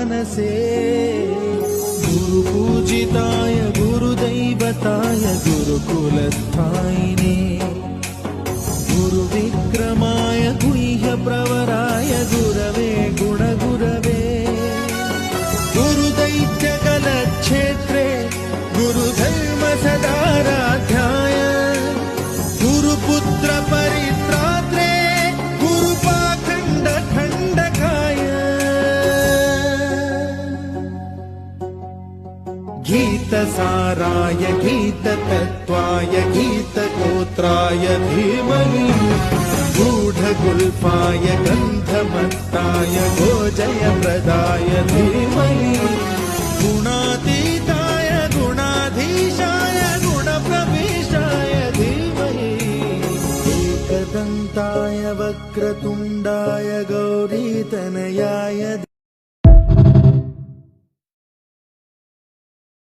मनसे गुरुपूजिताय गुरुदैवताय गुरुकुलस्थायिने गुरुविक्रमाय गुह्यप्रवराय गुरवे गुणगुरवे गुरुदैत्यकलक्षेत्रे गुरुधर्मसदाराध्याय गुरुपुत्र परित्रात्रे गुरुपाखण्डखण्डकाय गीतसाराय गीततत्त्वाय गीतगोत्राय धीमहि गूढगुल्फाय गन्धमत्ताय गोजयप्रदाय धीमहि